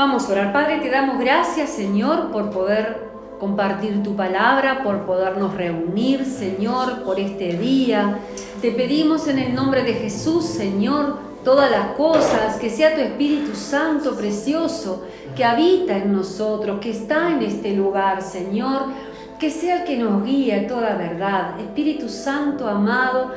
Vamos a orar. Padre, te damos gracias, Señor, por poder compartir tu palabra, por podernos reunir, Señor, por este día. Te pedimos en el nombre de Jesús, Señor, todas las cosas, que sea tu Espíritu Santo precioso, que habita en nosotros, que está en este lugar, Señor, que sea el que nos guíe a toda verdad. Espíritu Santo amado,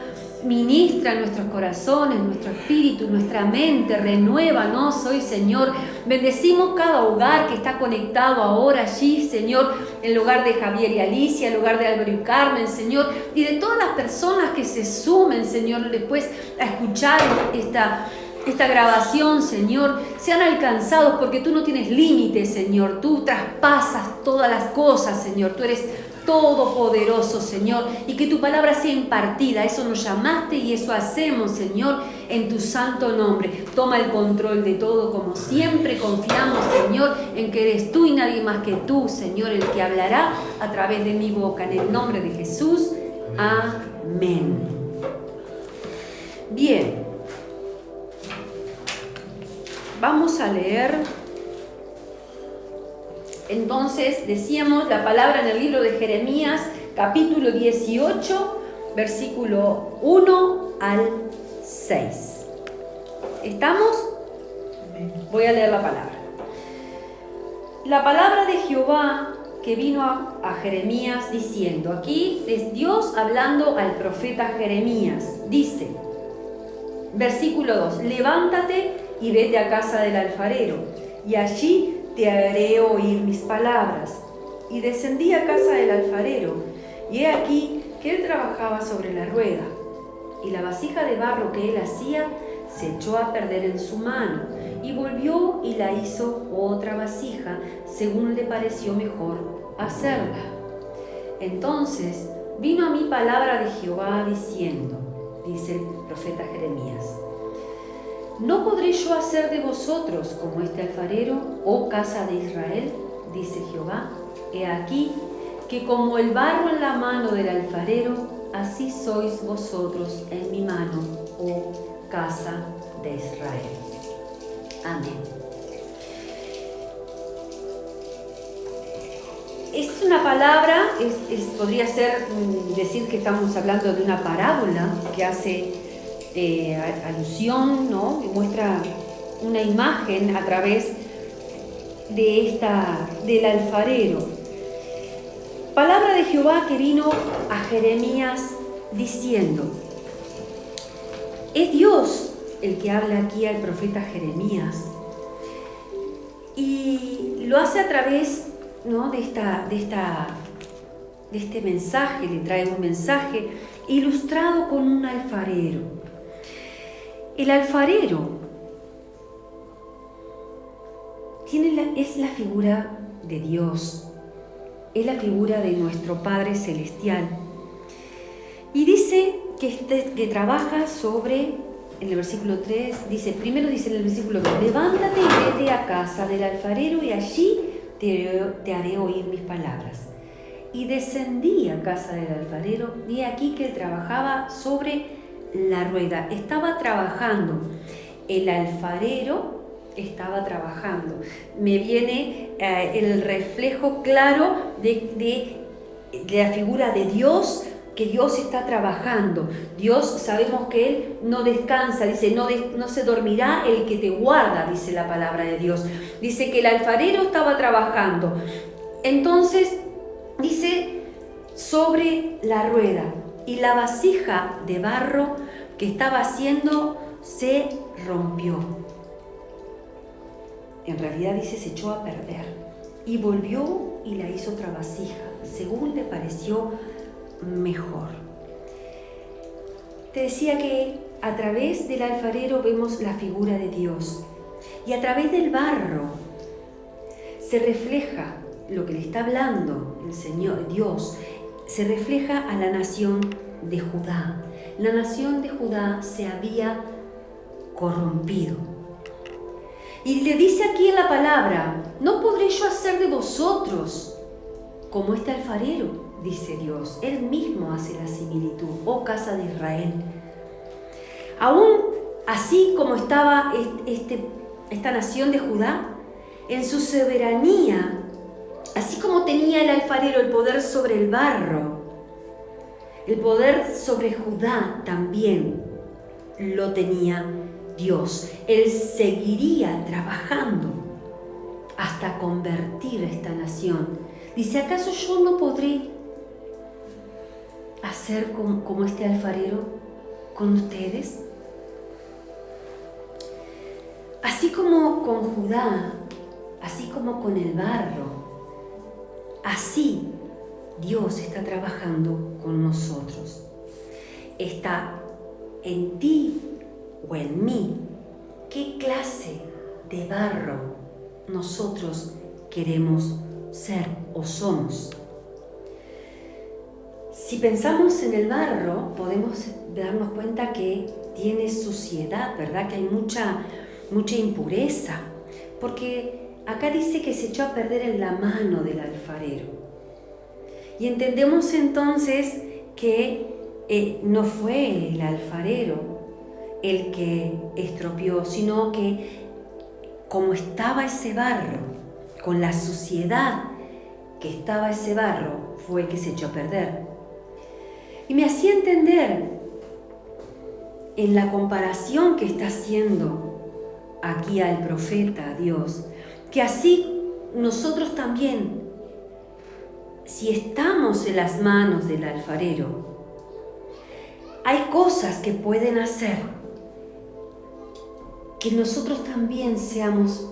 ministra nuestros corazones, nuestro espíritu, nuestra mente, renuévanos hoy, Señor. Bendecimos cada hogar que está conectado ahora allí, Señor, el hogar de Javier y Alicia, el hogar de Álvaro y Carmen, Señor, y de todas las personas que se sumen, Señor, después a escuchar esta grabación, Señor, sean alcanzados porque tú no tienes límites, Señor. Tú traspasas todas las cosas, Señor. Tú eres todopoderoso, Señor, y que tu palabra sea impartida. Eso nos llamaste y eso hacemos, Señor, en tu santo nombre. Toma el control de todo, como siempre confiamos, Señor, en que eres tú y nadie más que tú, Señor, el que hablará a través de mi boca. En el nombre de Jesús, amén. Bien, vamos a leer. Entonces, decíamos la palabra en el libro de Jeremías, capítulo 18, versículo 1 al 6. ¿Estamos? Voy a leer la palabra. La palabra de Jehová que vino a Jeremías diciendo, aquí es Dios hablando al profeta Jeremías, dice, versículo 2, levántate y vete a casa del alfarero, y allí te haré oír mis palabras. Y descendí a casa del alfarero, y he aquí que él trabajaba sobre la rueda, y la vasija de barro que él hacía se echó a perder en su mano, y volvió y la hizo otra vasija, según le pareció mejor hacerla. Entonces vino a mí palabra de Jehová diciendo, dice el profeta Jeremías, ¿no podré yo hacer de vosotros como este alfarero, oh casa de Israel? Dice Jehová. He aquí que como el barro en la mano del alfarero, así sois vosotros en mi mano, oh casa de Israel. Amén. Es una palabra, podría ser decir que estamos hablando de una parábola que hace alusión, ¿no? Que muestra una imagen a través del alfarero. Palabra de Jehová que vino a Jeremías diciendo, es Dios el que habla aquí al profeta Jeremías y lo hace a través, ¿no? de este mensaje, le trae un mensaje ilustrado con un alfarero. El alfarero es la figura de Dios, es la figura de nuestro Padre Celestial. Y dice que trabaja sobre, en el versículo 3, primero dice en el versículo 2, levántate y vete a casa del alfarero y allí te haré oír mis palabras. Y descendí a casa del alfarero y aquí que él trabajaba sobre la rueda. Estaba trabajando. El alfarero estaba trabajando. Me viene el reflejo claro de la figura de Dios, que Dios está trabajando. Dios, sabemos que Él no descansa, dice, no se dormirá el que te guarda, dice la palabra de Dios. Dice que el alfarero estaba trabajando. Entonces, dice, sobre la rueda. Y la vasija de barro que estaba haciendo se rompió. En realidad dice, se echó a perder. Y volvió y la hizo otra vasija, según le pareció mejor. Te decía que a través del alfarero vemos la figura de Dios. Y a través del barro se refleja lo que le está hablando el Señor, Dios, se refleja a la nación de Judá. La nación de Judá se había corrompido. Y le dice aquí en la palabra, ¿no podré yo hacer de vosotros como este alfarero? Dice Dios. Él mismo hace la similitud, oh casa de Israel. Aún así como estaba esta nación de Judá, en su soberanía, así como tenía el alfarero el poder sobre el barro, el poder sobre Judá también lo tenía Dios. Él seguiría trabajando hasta convertir a esta nación. Dice, ¿acaso yo no podré hacer como este alfarero con ustedes? Así como con Judá, así como con el barro, así Dios está trabajando con nosotros. Está en ti o en mí. ¿Qué clase de barro nosotros queremos ser o somos? Si pensamos en el barro, podemos darnos cuenta que tiene suciedad, ¿verdad? Que hay mucha impureza, porque acá dice que se echó a perder en la mano del alfarero. Y entendemos entonces que no fue el alfarero el que estropeó, sino que como estaba ese barro, con la suciedad que estaba ese barro, fue que se echó a perder. Y me hacía entender en la comparación que está haciendo aquí al profeta, a Dios, que así nosotros también, si estamos en las manos del alfarero, hay cosas que pueden hacer que nosotros también seamos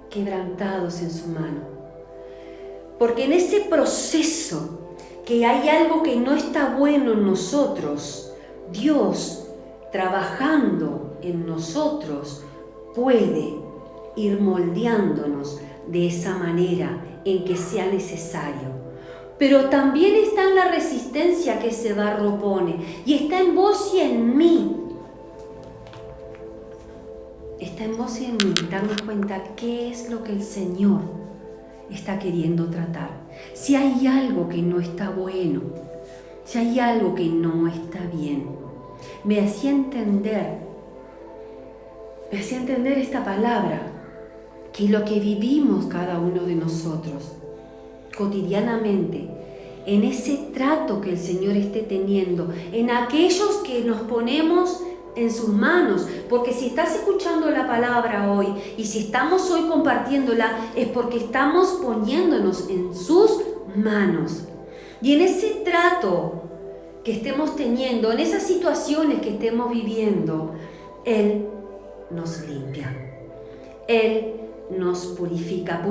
quebrantados en su mano. Porque en ese proceso que hay algo que no está bueno en nosotros, Dios trabajando en nosotros puede ir moldeándonos de esa manera en que sea necesario. Pero también está en la resistencia que ese barro pone, y está en vos y en mí. Está en vos y en mí darnos cuenta qué es lo que el Señor está queriendo tratar. Si hay algo que no está bueno, si hay algo que no está bien. Me hacía entender esta palabra, que lo que vivimos cada uno de nosotros cotidianamente, en ese trato que el Señor esté teniendo, en aquellos que nos ponemos en sus manos, porque si estás escuchando la palabra hoy y si estamos hoy compartiéndola, es porque estamos poniéndonos en sus manos. Y en ese trato que estemos teniendo, en esas situaciones que estemos viviendo, Él nos limpia, Él nos purifica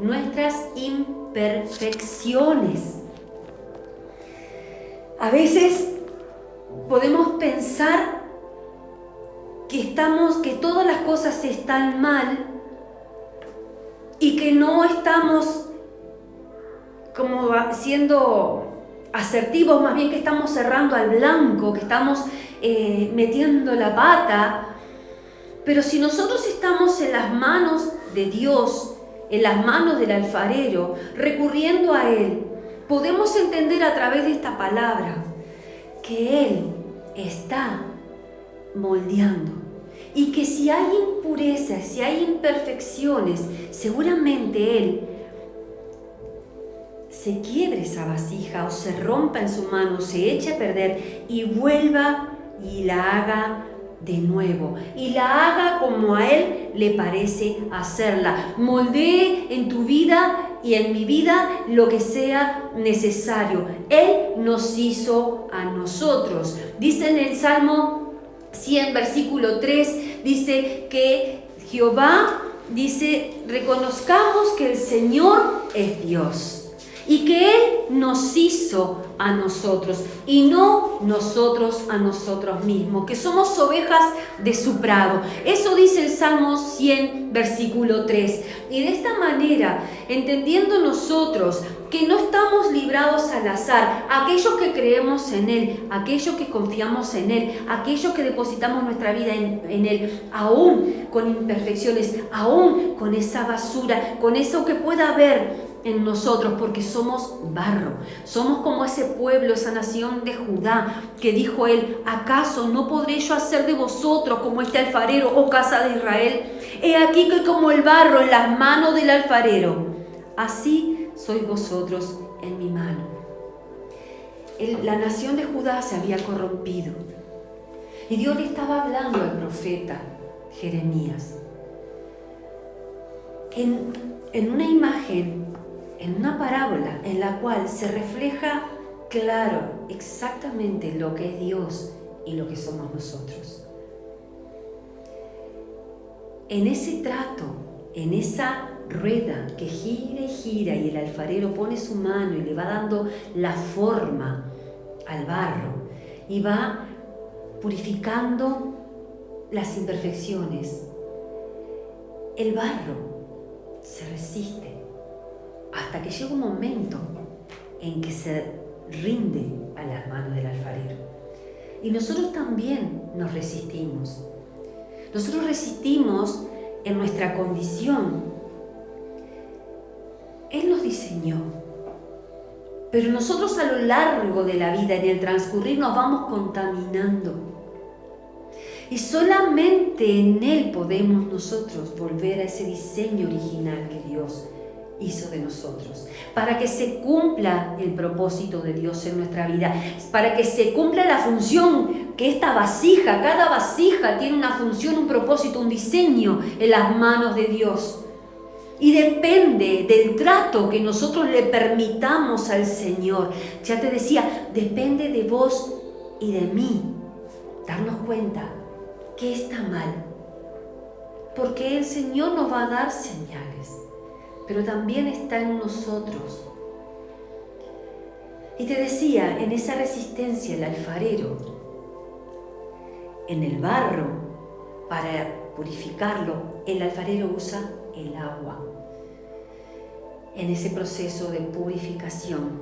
nuestras imperfecciones. A veces podemos pensar que todas las cosas están mal y que no estamos como siendo asertivos, más bien que estamos cerrando al blanco, que estamos metiendo la pata. Pero si nosotros estamos en las manos de Dios, en las manos del alfarero, recurriendo a Él, podemos entender a través de esta palabra que Él está moldeando y que si hay impurezas, si hay imperfecciones, seguramente Él se quiebre esa vasija o se rompa en su mano, se eche a perder y vuelva y la haga de nuevo, y la haga como a Él le parece hacerla. Moldee en tu vida y en mi vida lo que sea necesario. Él nos hizo a nosotros. Dice en el Salmo 100, versículo 3, dice que Jehová, dice, reconozcamos que el Señor es Dios y que Él nos hizo a nosotros y no nosotros a nosotros mismos, que somos ovejas de su prado. Eso dice el Salmo 100, versículo 3. Y de esta manera, entendiendo nosotros que no estamos librados al azar, aquellos que creemos en Él, aquellos que confiamos en Él, aquellos que depositamos nuestra vida en Él, aún con imperfecciones, aún con esa basura, con eso que pueda haber en nosotros, porque somos barro, somos como ese pueblo, esa nación de Judá, que dijo Él, ¿acaso no podré yo hacer de vosotros como este alfarero, oh casa de Israel? He aquí que como el barro en las manos del alfarero, así sois vosotros en mi mano. La nación de Judá se había corrompido y Dios le estaba hablando al profeta Jeremías en una imagen, en una parábola en la cual se refleja claro exactamente lo que es Dios y lo que somos nosotros. En ese trato, en esa rueda que gira y gira y el alfarero pone su mano y le va dando la forma al barro y va purificando las imperfecciones, el barro se resiste hasta que llega un momento en que se rinde a las manos del alfarero. Y nosotros también nos resistimos. Nosotros resistimos en nuestra condición. Él nos diseñó, pero nosotros a lo largo de la vida, en el transcurrir, nos vamos contaminando. Y solamente en Él podemos nosotros volver a ese diseño original que Dios hizo de nosotros, para que se cumpla el propósito de Dios en nuestra vida, para que se cumpla la función que esta vasija, cada vasija tiene una función, un propósito, un diseño en las manos de Dios. Y depende del trato que nosotros le permitamos al Señor. Ya te decía, depende de vos y de mí darnos cuenta que está mal, porque el Señor nos va a dar señales, pero también está en nosotros. Y te decía, en esa resistencia el alfarero, en el barro, para purificarlo, el alfarero usa el agua. En ese proceso de purificación,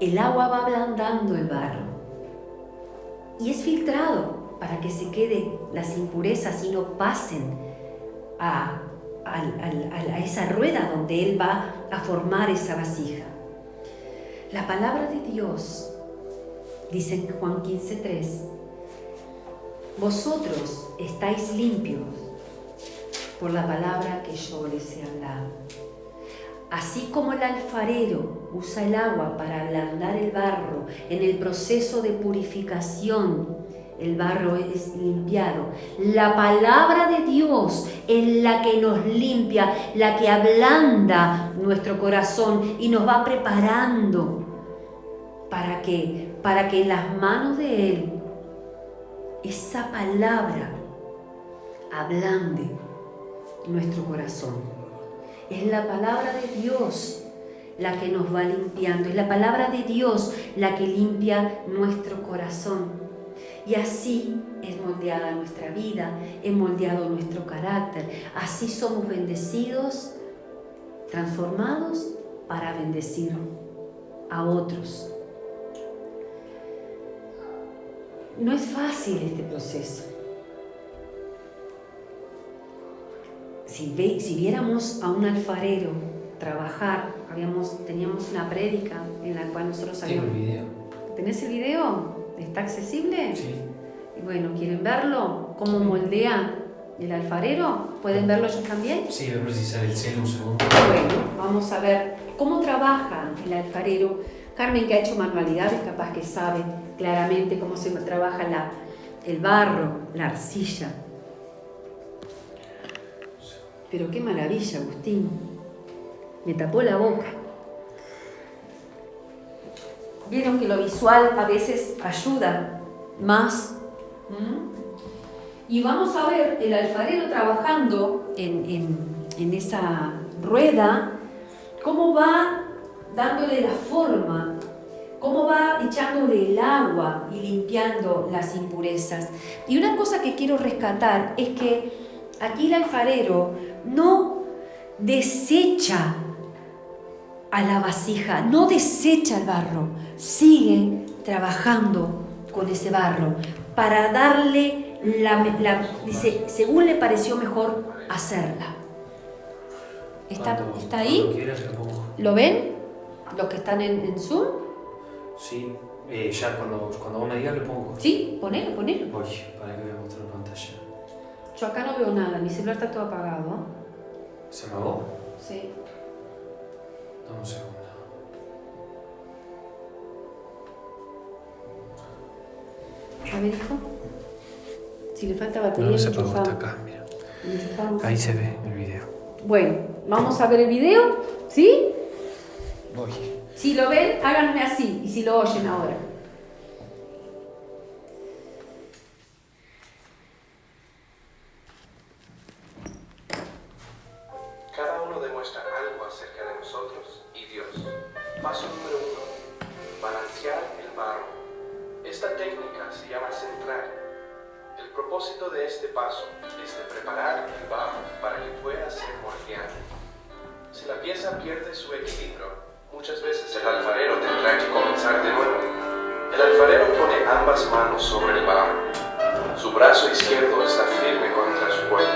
el agua va ablandando el barro y es filtrado para que se queden las impurezas y no pasen a esa rueda donde Él va a formar esa vasija. La palabra de Dios dice en Juan 15:3, vosotros estáis limpios por la palabra que yo les he hablado. Así como el alfarero usa el agua para ablandar el barro en el proceso de purificación, el barro es limpiado. La palabra de Dios es la que nos limpia, la que ablanda nuestro corazón y nos va preparando para que en las manos de Él esa palabra ablande nuestro corazón. Es la palabra de Dios la que nos va limpiando, es la palabra de Dios la que limpia nuestro corazón. Y así es moldeada nuestra vida, es moldeado nuestro carácter. Así somos bendecidos, transformados para bendecir a otros. No es fácil este proceso. Si viéramos a un alfarero trabajar, teníamos una prédica en la cual nosotros habíamos... Tengo el video. ¿Tenés el video? ¿Está accesible? Sí. Y bueno, ¿quieren verlo? ¿Cómo moldea el alfarero? ¿Pueden verlo ellos también? Sí, voy a precisar el celo un segundo. Bueno, vamos a ver cómo trabaja el alfarero. Carmen, que ha hecho manualidades, capaz que sabe claramente cómo se trabaja el barro, la arcilla. Pero qué maravilla, Agustín. Me tapó la boca. Vieron que lo visual a veces ayuda más. Y vamos a ver el alfarero trabajando en esa rueda, cómo va dándole la forma, cómo va echándole el agua y limpiando las impurezas. Y una cosa que quiero rescatar es que aquí el alfarero no desecha a la vasija, no desecha el barro, sigue trabajando con ese barro para darle dice, según le pareció mejor hacerla. ¿Está ahí? ¿Lo ven? ¿Los que están en Zoom? Sí, ya cuando uno diga lo pongo. Sí, ponelo. Voy, para que voy a mostrar la pantalla. Yo acá no veo nada, mi celular está todo apagado. ¿Se apagó? Sí. Dame un segundo. A ver, hijo. Si le falta batería, No se apagó, enchufamos. está acá, mira. Enchufamos. Ahí se ve el video. Bueno, vamos a ver el video, ¿sí? Voy. Si lo ven, háganme así, y si lo oyen ahora. Cada uno demuestra algo acerca de nosotros y Dios. Paso número 1. Balancear el barro. Esta técnica se llama centrar. El propósito de este paso es de preparar el barro para que pueda ser moldeado. Si la pieza pierde su equilibrio, muchas veces el alfarero tendrá que comenzar de nuevo. El alfarero pone ambas manos sobre el barro. Su brazo izquierdo está firme contra su cuerpo.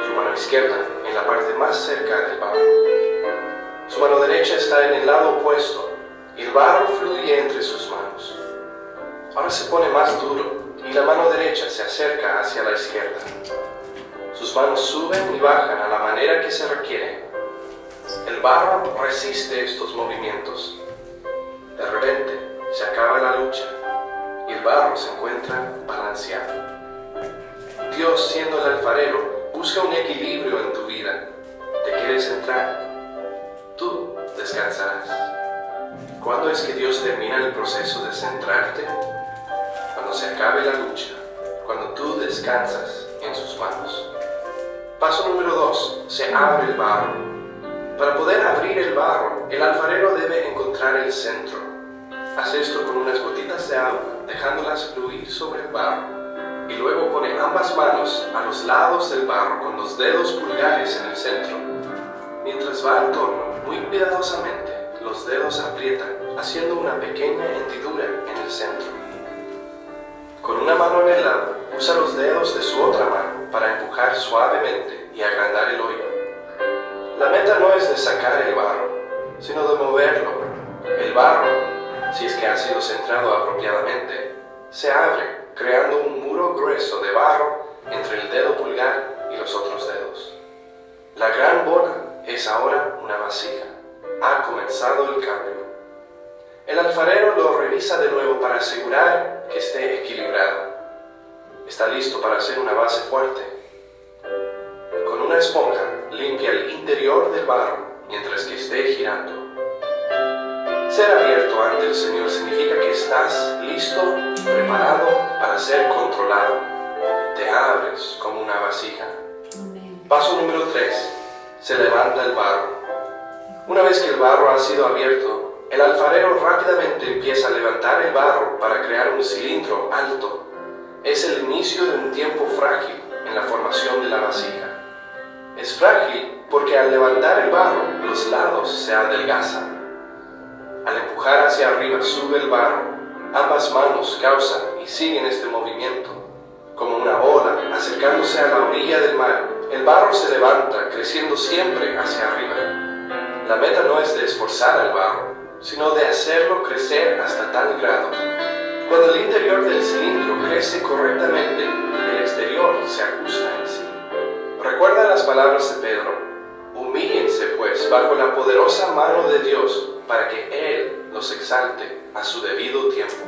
Su mano izquierda en la parte más cerca del barro. Su mano derecha está en el lado opuesto y el barro fluye entre sus manos. Ahora se pone más duro y la mano derecha se acerca hacia la izquierda. Sus manos suben y bajan a la manera que se requiere. El barro resiste estos movimientos. De repente se acaba la lucha y el barro se encuentra balanceado. Dios, siendo el alfarero, busca un equilibrio en tu vida. ¿Te quieres centrar? Tú descansarás. ¿Cuándo es que Dios termina el proceso de centrarte? Cuando se acabe la lucha, cuando tú descansas en sus manos. Paso número 2. Se abre el barro. Para poder abrir el barro, el alfarero debe encontrar el centro. Hace esto con unas gotitas de agua, dejándolas fluir sobre el barro. Y luego pone ambas manos a los lados del barro con los dedos pulgares en el centro. Mientras va al torno, muy cuidadosamente, los dedos aprietan, haciendo una pequeña hendidura en el centro. Con una mano en el lado, usa los dedos de su otra mano para empujar suavemente y agrandar el hoyo. La meta no es de sacar el barro, sino de moverlo. El barro, si es que ha sido centrado apropiadamente, se abre, creando un muro grueso de barro entre el dedo pulgar y los otros dedos. La gran bola es ahora una vasija. Ha comenzado el cambio. El alfarero lo revisa de nuevo para asegurar que esté equilibrado. Está listo para hacer una base fuerte. Con una esponja limpia el interior del barro mientras que esté girando. Ser abierto ante el Señor significa que estás listo, preparado para ser controlado. Te abres como una vasija. Paso número 3. Se levanta el barro. Una vez que el barro ha sido abierto, el alfarero rápidamente empieza a levantar el barro para crear un cilindro alto. Es el inicio de un tiempo frágil en la formación de la vasija. Es frágil porque al levantar el barro, los lados se adelgazan. Al empujar hacia arriba sube el barro. Ambas manos causan y siguen este movimiento. Como una ola acercándose a la orilla del mar, el barro se levanta, creciendo siempre hacia arriba. La meta no es de esforzar al barro, sino de hacerlo crecer hasta tal grado. Cuando el interior del cilindro crece correctamente, el exterior se ajusta en sí. Recuerda las palabras de Pedro: humíllense pues bajo la poderosa mano de Dios para que Él los exalte a su debido tiempo.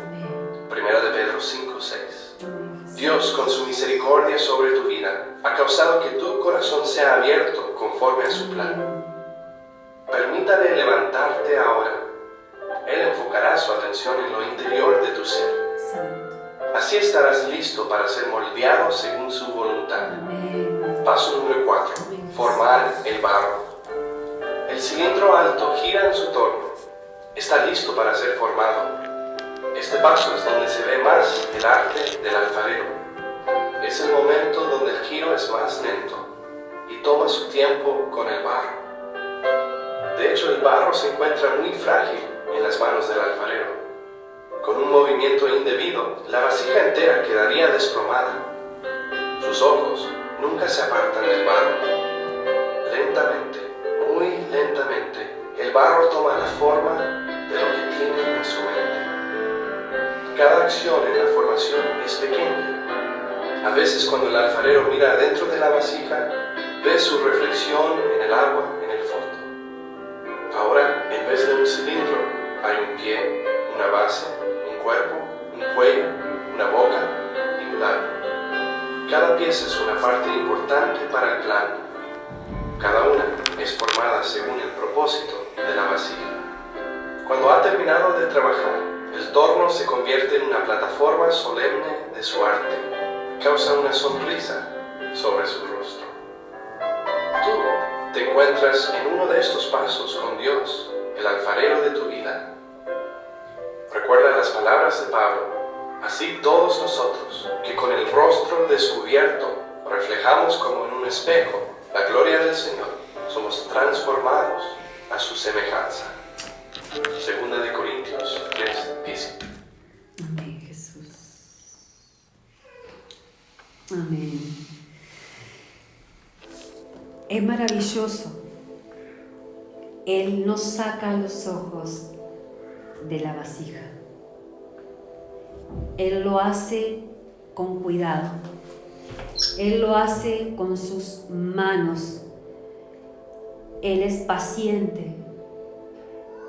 Primera de Pedro 5:6. Dios, con su misericordia sobre tu vida, ha causado que tu corazón sea abierto conforme a su plan. Permítale levantarte ahora. Él enfocará su atención en lo interior de tu ser. Así estarás listo para ser moldeado según su voluntad. Paso número 4. Formar el barro. El cilindro alto gira en su torno. Está listo para ser formado. Este paso es donde se ve más el arte del alfarero. Es el momento donde el giro es más lento y toma su tiempo con el barro. De hecho, el barro se encuentra muy frágil en las manos del alfarero. Con un movimiento indebido, la vasija entera quedaría desplomada. Sus ojos nunca se apartan del barro. Lentamente, muy lentamente, el barro toma la forma de lo que tiene en su mente. Cada acción en la formación es pequeña. A veces cuando el alfarero mira adentro de la vasija, ve su reflexión en el agua en el fondo. Ahora, en vez de un cilindro, hay un pie, una base, un cuerpo, un cuello, una boca y un labio. Cada pieza es una parte importante para el plan. Cada una es formada según el propósito de la vasija. Cuando ha terminado de trabajar, el torno se convierte en una plataforma solemne de su arte. Causa una sonrisa sobre su rostro. Tú te encuentras en uno de estos pasos con Dios, el alfarero de tu vida. Recuerda las palabras de Pablo. Así todos nosotros, que con el rostro descubierto reflejamos como en un espejo la gloria del Señor, somos transformados a su semejanza. 2 Corintios 3 dice. Amén, Jesús. Amén. Es maravilloso. Él no saca los ojos de la vasija. Él lo hace con cuidado. Él lo hace con sus manos. Él es paciente.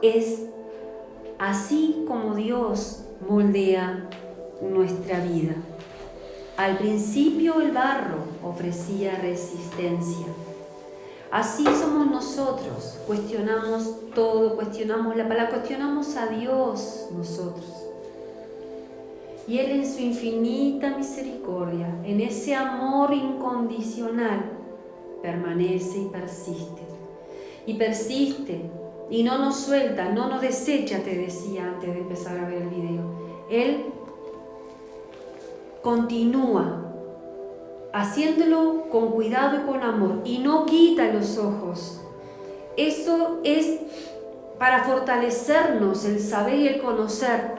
Es así como Dios moldea nuestra vida. Al principio el barro ofrecía resistencia. Así somos nosotros. Cuestionamos todo, cuestionamos la palabra, cuestionamos a Dios nosotros. Y Él en su infinita misericordia, en ese amor incondicional, permanece y persiste. Y persiste. Y no nos suelta, no nos desecha, te decía antes de empezar a ver el video. Él continúa haciéndolo con cuidado y con amor y no quita los ojos. Eso es para fortalecernos, el saber y el conocer.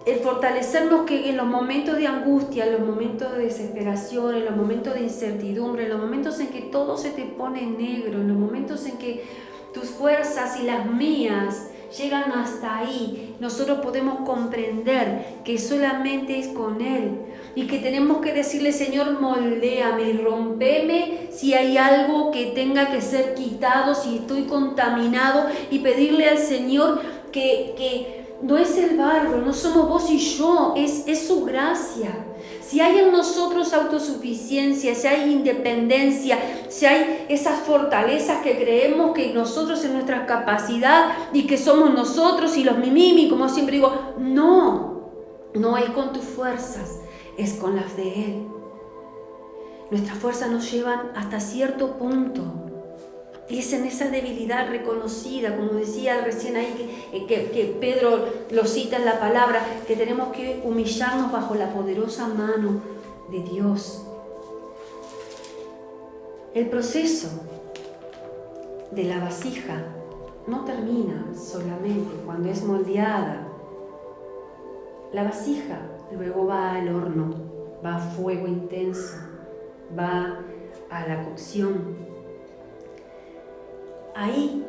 El fortalecernos que en los momentos de angustia, en los momentos de desesperación, en los momentos de incertidumbre, en los momentos en que todo se te pone negro, en los momentos en que tus fuerzas y las mías llegan hasta ahí, nosotros podemos comprender que solamente es con Él y que tenemos que decirle: Señor, moldéame y rompeme si hay algo que tenga que ser quitado, si estoy contaminado, y pedirle al Señor que no es el barro, no somos vos y yo, es su gracia. Si hay en nosotros autosuficiencia, si hay independencia, si hay esas fortalezas que creemos que nosotros en nuestra capacidad y que somos nosotros y los mimimi, como siempre digo, no es con tus fuerzas, es con las de Él. Nuestras fuerzas nos llevan hasta cierto punto. Y es en esa debilidad reconocida, como decía recién ahí, que Pedro lo cita en la palabra, que tenemos que humillarnos bajo la poderosa mano de Dios. El proceso de la vasija no termina solamente cuando es moldeada. La vasija luego va al horno, va a fuego intenso, va a la cocción. Ahí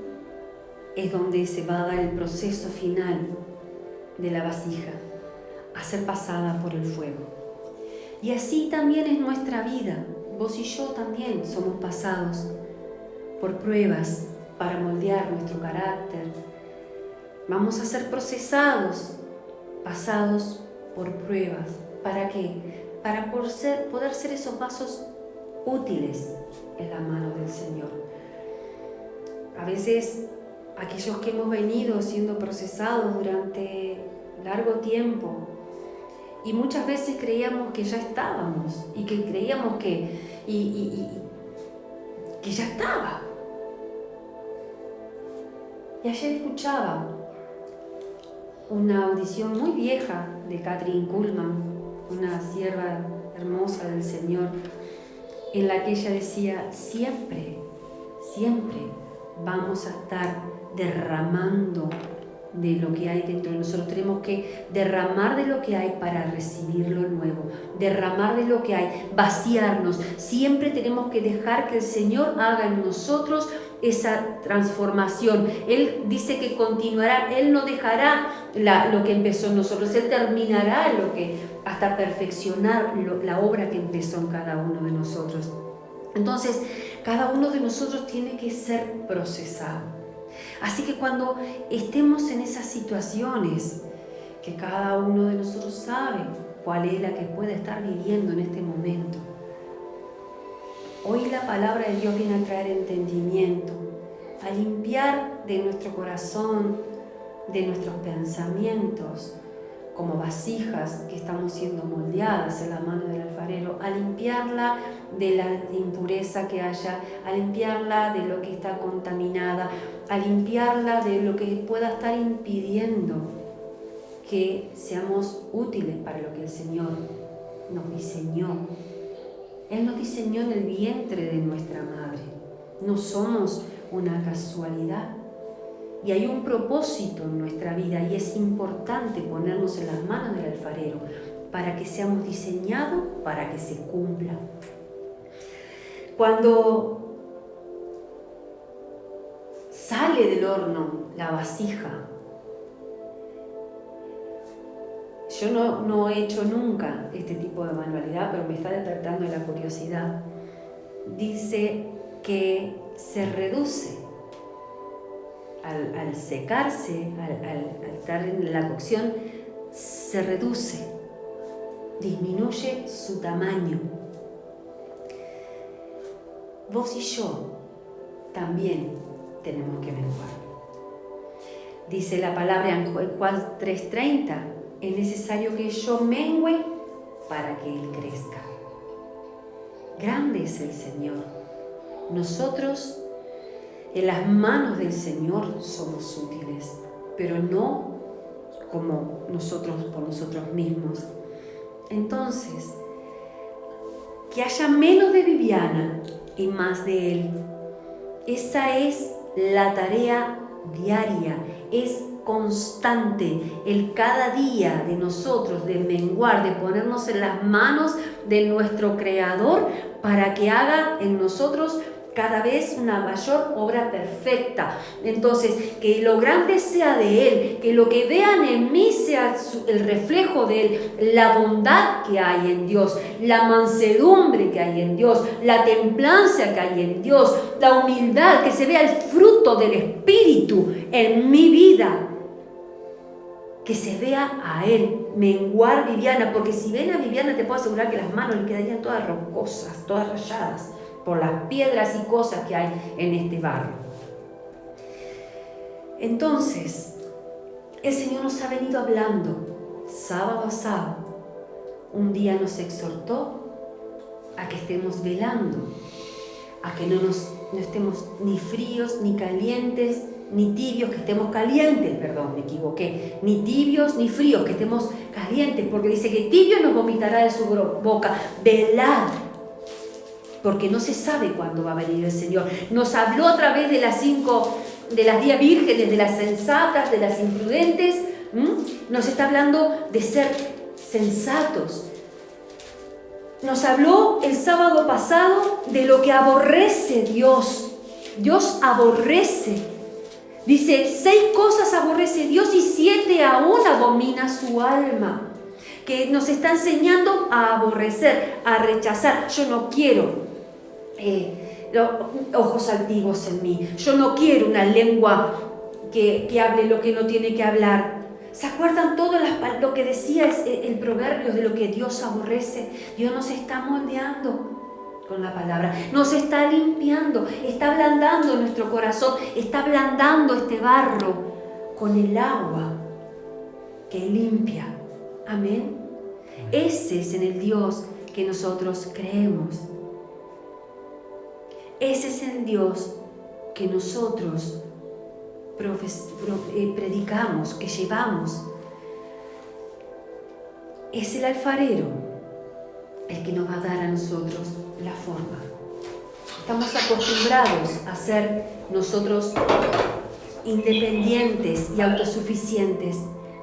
es donde se va a dar el proceso final de la vasija, a ser pasada por el fuego. Y así también es nuestra vida. Vos y yo también somos pasados por pruebas para moldear nuestro carácter. Vamos a ser procesados, pasados por pruebas. ¿Para qué? Para poder ser esos vasos útiles en la mano del Señor. A veces aquellos que hemos venido siendo procesados durante largo tiempo y muchas veces creíamos que ya estábamos y que creíamos que ya estaba. Y ayer escuchaba una audición muy vieja de Kathryn Kuhlman, una sierva hermosa del Señor, en la que ella decía: siempre vamos a estar derramando de lo que hay dentro de nosotros. Tenemos que derramar de lo que hay para recibir lo nuevo, derramar de lo que hay, vaciarnos. Siempre tenemos que dejar que el Señor haga en nosotros esa transformación. Él dice que continuará, Él no dejará lo que empezó en nosotros, Él terminará hasta perfeccionar la obra que empezó en cada uno de nosotros. Entonces, cada uno de nosotros tiene que ser procesado. Así que cuando estemos en esas situaciones, que cada uno de nosotros sabe cuál es la que puede estar viviendo en este momento, hoy la palabra de Dios viene a traer entendimiento, a limpiar de nuestro corazón, de nuestros pensamientos, como vasijas que estamos siendo moldeadas en la mano del alfarero, a limpiarla de la impureza que haya, a limpiarla de lo que está contaminada, a limpiarla de lo que pueda estar impidiendo que seamos útiles para lo que el Señor nos diseñó. Él nos diseñó en el vientre de nuestra madre. No somos una casualidad. Y hay un propósito en nuestra vida y es importante ponernos en las manos del alfarero para que seamos diseñados para que se cumpla. Cuando sale del horno la vasija, yo no he hecho nunca este tipo de manualidad, pero me está despertando la curiosidad. Dice que se reduce. Al secarse, al estar en la cocción, se reduce, disminuye su tamaño. Vos y yo también tenemos que menguar. Dice la palabra en Juan 3:30, es necesario que yo mengüe para que Él crezca. Grande es el Señor. Nosotros en las manos del Señor somos útiles, pero no como nosotros por nosotros mismos. Entonces, que haya menos de Viviana y más de Él. Esa es la tarea diaria, es constante, el cada día de nosotros, de menguar, de ponernos en las manos de nuestro Creador para que haga en nosotros cada vez una mayor obra perfecta. Entonces, que lo grande sea de Él, que lo que vean en mí sea el reflejo de Él, la bondad que hay en Dios, la mansedumbre que hay en Dios, la templanza que hay en Dios, la humildad, que se vea el fruto del Espíritu en mi vida, que se vea a Él, menguar Viviana, porque si ven a Viviana te puedo asegurar que las manos le quedarían todas rocosas, todas rayadas, por las piedras y cosas que hay en este barro. Entonces, el Señor nos ha venido hablando sábado a sábado. Un día nos exhortó a que estemos velando, a que no estemos ni fríos, ni calientes, ni tibios, que estemos calientes, perdón, me equivoqué, ni tibios ni fríos, que estemos calientes, porque dice que tibio nos vomitará de su boca. Velad, porque no se sabe cuándo va a venir el Señor. Nos habló a través de las 10 vírgenes, de las sensatas, de las imprudentes. Nos está hablando de ser sensatos. Nos habló el sábado pasado de lo que aborrece Dios. Dios aborrece. Dice, 6 cosas aborrece Dios y 7 aún abomina su alma. Que nos está enseñando a aborrecer, a rechazar. Yo no quiero ojos altivos en mí. Yo no quiero una lengua que hable lo que no tiene que hablar. ¿Se acuerdan todo lo que decía el proverbio de lo que Dios aborrece? Dios nos está moldeando con la palabra, nos está limpiando, está ablandando nuestro corazón, está ablandando este barro con el agua que limpia. Amén. Ese es en el Dios que nosotros creemos. Ese es el Dios que nosotros predicamos, que llevamos. Es el alfarero el que nos va a dar a nosotros la forma. Estamos acostumbrados a ser nosotros independientes y autosuficientes,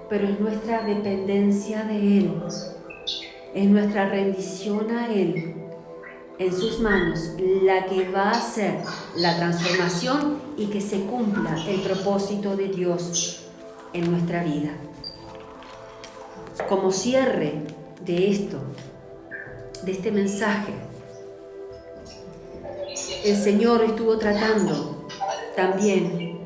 pero es nuestra dependencia de Él, es nuestra rendición a Él, en sus manos, la que va a hacer la transformación y que se cumpla el propósito de Dios en nuestra vida. Como cierre de esto, de este mensaje, el Señor estuvo tratando también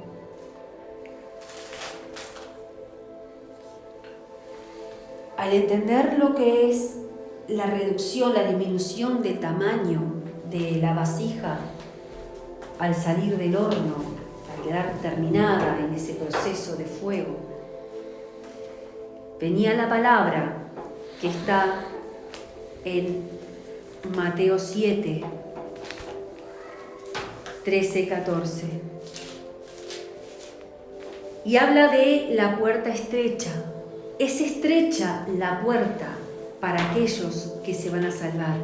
al entender lo que es la reducción, la disminución del tamaño de la vasija al salir del horno, al quedar terminada en ese proceso de fuego, venía la palabra que está en Mateo 7, 13, 14. Y habla de la puerta estrecha. Es estrecha la puerta para aquellos que se van a salvar.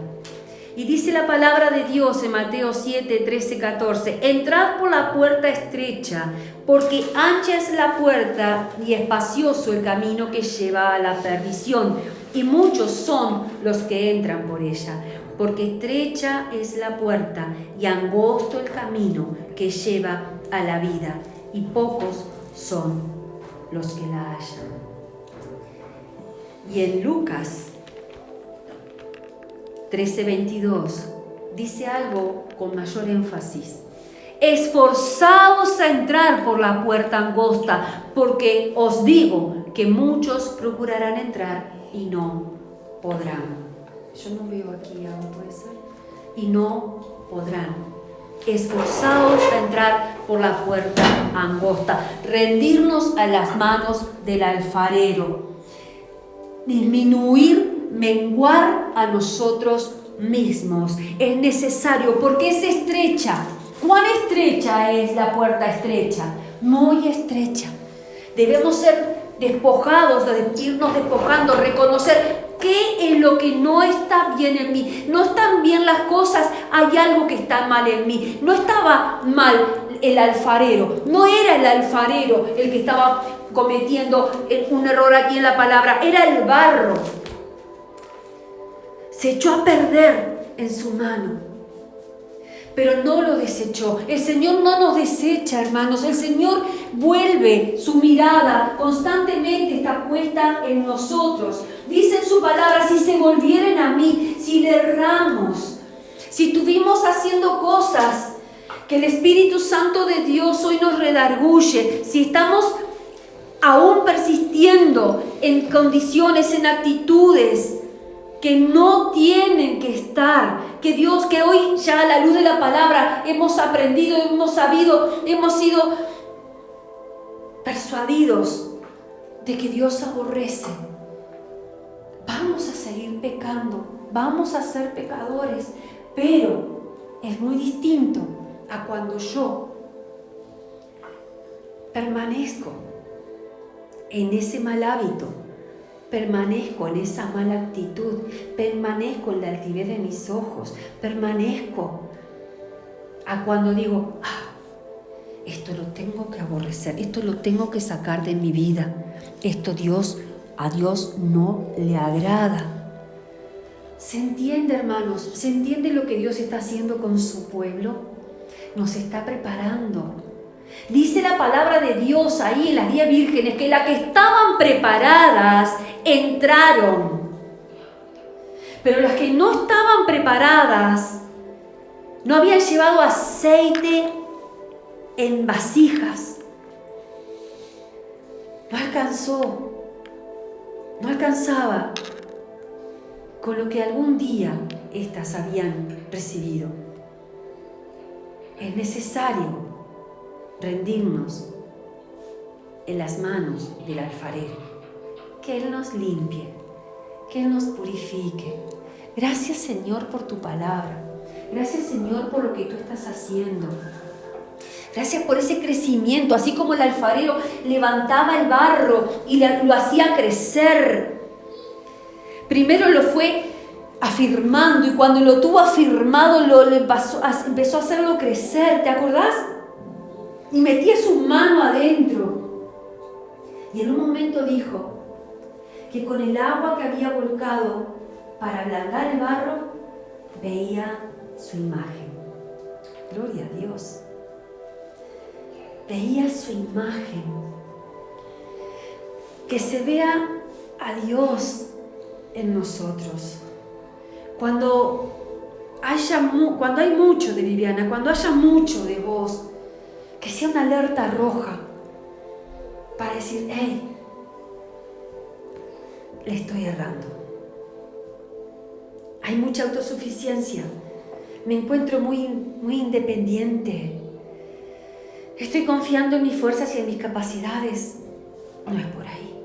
Y dice la palabra de Dios en Mateo 7, 13, 14. Entrad por la puerta estrecha, porque ancha es la puerta y espacioso el camino que lleva a la perdición, y muchos son los que entran por ella. Porque estrecha es la puerta y angosto el camino que lleva a la vida, y pocos son los que la hallan. Y en Lucas 13:22 dice algo con mayor énfasis. Esforzaos a entrar por la puerta angosta, porque os digo que muchos procurarán entrar y no podrán. Yo no veo aquí algo, ¿puede ser? Y no podrán. Esforzaos a entrar por la puerta angosta, rendirnos a las manos del alfarero, disminuir, menguar a nosotros mismos. Es necesario porque es estrecha. ¿Cuán estrecha es la puerta estrecha? Muy estrecha. Debemos ser despojados, irnos despojando, reconocer qué es lo que no está bien en mí. No están bien las cosas, hay algo que está mal en mí. No estaba mal el alfarero, no era el alfarero el que estaba cometiendo un error aquí en la palabra, era el barro. Se echó a perder en su mano, pero no lo desechó. El Señor no nos desecha, hermanos. El Señor vuelve su mirada, constantemente está puesta en nosotros. Dice en su palabra, si se volvieren a mí, si le erramos, si estuvimos haciendo cosas que el Espíritu Santo de Dios hoy nos redarguye, si estamos aún persistiendo en condiciones, en actitudes que no tienen que estar, que Dios, que hoy ya a la luz de la palabra hemos aprendido, hemos sabido, hemos sido persuadidos de que Dios aborrece. Vamos a seguir pecando, vamos a ser pecadores, pero es muy distinto a cuando yo permanezco en ese mal hábito, permanezco en esa mala actitud, permanezco en la altivez de mis ojos, permanezco a cuando digo, esto lo tengo que aborrecer, esto lo tengo que sacar de mi vida, esto a Dios no le agrada. ¿Se entiende, hermanos? ¿Se entiende lo que Dios está haciendo con su pueblo? Nos está preparando. Dice la palabra de Dios ahí en las 10 vírgenes que las que estaban preparadas entraron. Pero las que no estaban preparadas no habían llevado aceite en vasijas. No alcanzaba con lo que algún día éstas habían recibido. Es necesario rendirnos en las manos del alfarero, que Él nos limpie, que Él nos purifique. Gracias, Señor, por tu palabra. Gracias, Señor, por lo que tú estás haciendo. Gracias por ese crecimiento, así como el alfarero levantaba el barro y lo hacía crecer. Primero lo fue afirmando y cuando lo tuvo afirmado empezó a hacerlo crecer. ¿Te acordás? y metía su mano adentro. Y en un momento dijo que con el agua que había volcado para ablandar el barro, veía su imagen. Gloria a Dios. Veía su imagen. Que se vea a Dios en nosotros. Cuando hay mucho de Viviana, cuando haya mucho de vos, que sea una alerta roja para decir, hey, le estoy errando. Hay mucha autosuficiencia. Me encuentro muy independiente. Estoy confiando en mis fuerzas y en mis capacidades. No es por ahí.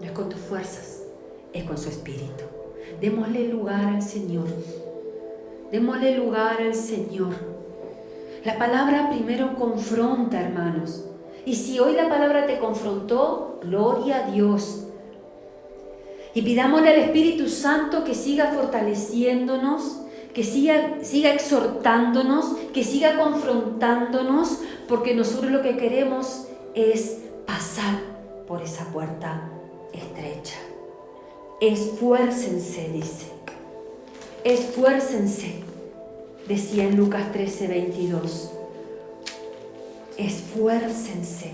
No es con tus fuerzas, es con su espíritu. Démosle lugar al Señor. Démosle lugar al Señor. La palabra primero confronta, hermanos. Y si hoy la palabra te confrontó, gloria a Dios. Y pidámosle al Espíritu Santo que siga fortaleciéndonos, que siga exhortándonos, que siga confrontándonos, porque nosotros lo que queremos es pasar por esa puerta estrecha. Esfuércense, dice. Esfuércense, decía en Lucas 13:22. Esfuércense.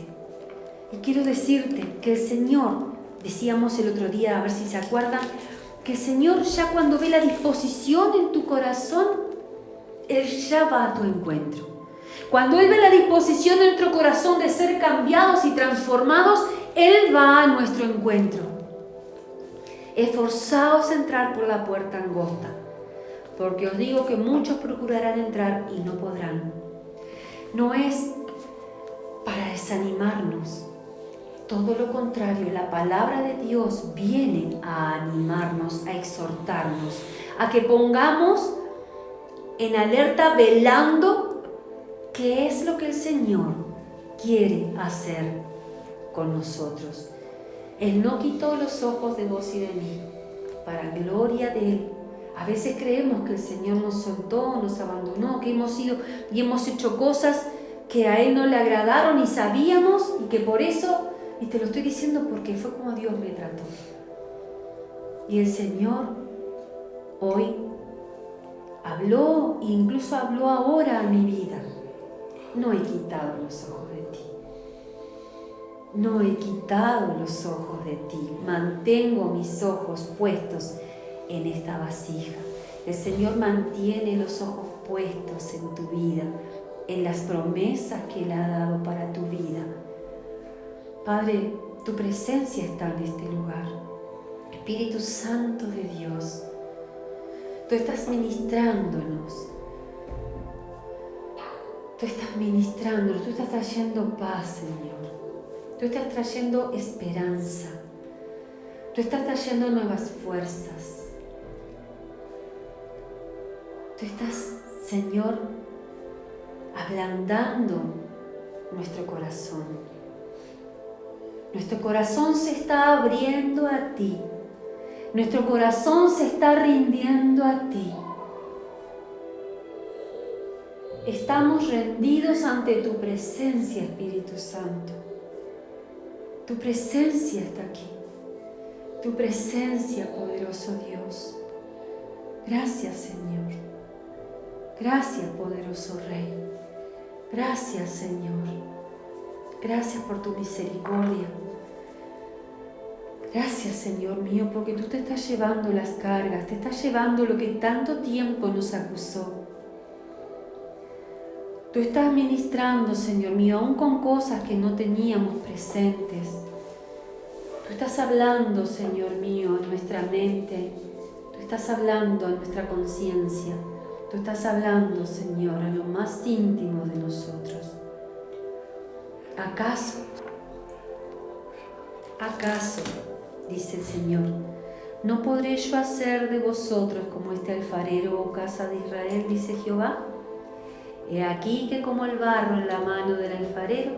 Y quiero decirte que el Señor, decíamos el otro día, a ver si se acuerdan, que el Señor ya cuando ve la disposición en tu corazón, Él ya va a tu encuentro. Cuando Él ve la disposición en nuestro corazón de ser cambiados y transformados, Él va a nuestro encuentro. Esforzaos a entrar por la puerta angosta, porque os digo que muchos procurarán entrar y no podrán. No es para desanimarnos. Todo lo contrario, la palabra de Dios viene a animarnos, a exhortarnos, a que pongamos en alerta, velando qué es lo que el Señor quiere hacer con nosotros. Él no quitó los ojos de vos y de mí, para gloria de Él. A veces creemos que el Señor nos soltó, nos abandonó, que hemos ido y hemos hecho cosas que a Él no le agradaron y sabíamos, y que por eso... Y te lo estoy diciendo porque fue como Dios me trató. Y el Señor hoy habló, e incluso habló ahora a mi vida. No he quitado los ojos de ti. No he quitado los ojos de ti. Mantengo mis ojos puestos en esta vasija. El Señor mantiene los ojos puestos en tu vida, en las promesas que Él ha dado para tu vida. Padre, tu presencia está en este lugar. Espíritu Santo de Dios, tú estás ministrándonos. Tú estás ministrándonos, tú estás trayendo paz, Señor. Tú estás trayendo esperanza. Tú estás trayendo nuevas fuerzas. Tú estás, Señor, ablandando nuestro corazón. Nuestro corazón se está abriendo a ti. Nuestro corazón se está rindiendo a ti. Estamos rendidos ante tu presencia, Espíritu Santo. Tu presencia está aquí. Tu presencia, poderoso Dios. Gracias, Señor. Gracias, poderoso Rey. Gracias, Señor. Gracias por tu misericordia. Gracias, Señor mío, porque tú te estás llevando las cargas, te estás llevando lo que tanto tiempo nos acusó. Tú estás ministrando, Señor mío, aún con cosas que no teníamos presentes. Tú estás hablando, Señor mío, en nuestra mente. Tú estás hablando en nuestra conciencia. Tú estás hablando, Señor, a lo más íntimo de nosotros. ¿Acaso, dice el Señor, no podré yo hacer de vosotros como este alfarero, oh casa de Israel, dice Jehová? He aquí que como el barro en la mano del alfarero,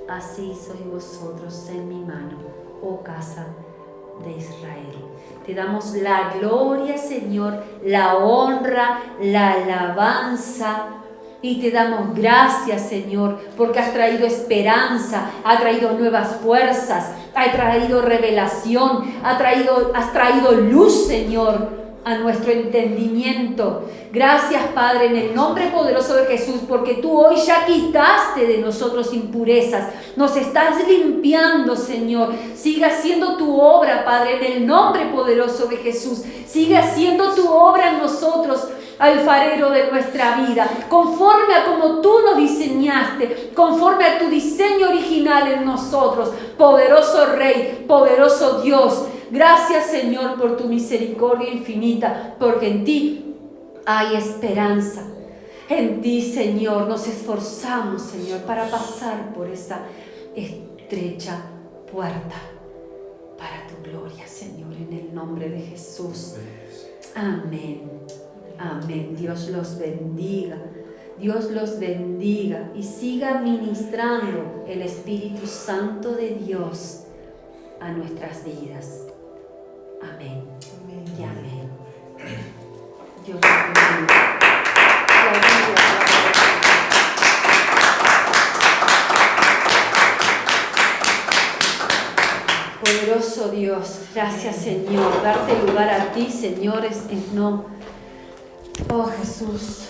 así sois vosotros en mi mano, oh casa de Israel. Te damos la gloria, Señor, la honra, la alabanza Y te damos gracias, Señor, porque has traído esperanza, has traído nuevas fuerzas, has traído revelación, has traído luz, Señor, a nuestro entendimiento. Gracias, Padre, en el nombre poderoso de Jesús, porque tú hoy ya quitaste de nosotros impurezas. Nos estás limpiando, Señor. Sigue haciendo tu obra, Padre, en el nombre poderoso de Jesús. Sigue haciendo tu obra en nosotros, alfarero de nuestra vida, conforme a como tú nos diseñaste, conforme a tu diseño original en nosotros. Poderoso Rey, poderoso Dios, gracias, Señor, por tu misericordia infinita, porque en ti hay esperanza. En ti, Señor, nos esforzamos, Señor, para pasar por esa estrecha puerta para tu gloria, Señor, en el nombre de Jesús. Amén. Amén. Dios los bendiga. Dios los bendiga y siga ministrando el Espíritu Santo de Dios a nuestras vidas. Amén. Amén. Y amén. Dios los bendiga. Poderoso Dios, gracias, Señor. Darte lugar a ti, Señor, oh Jesús.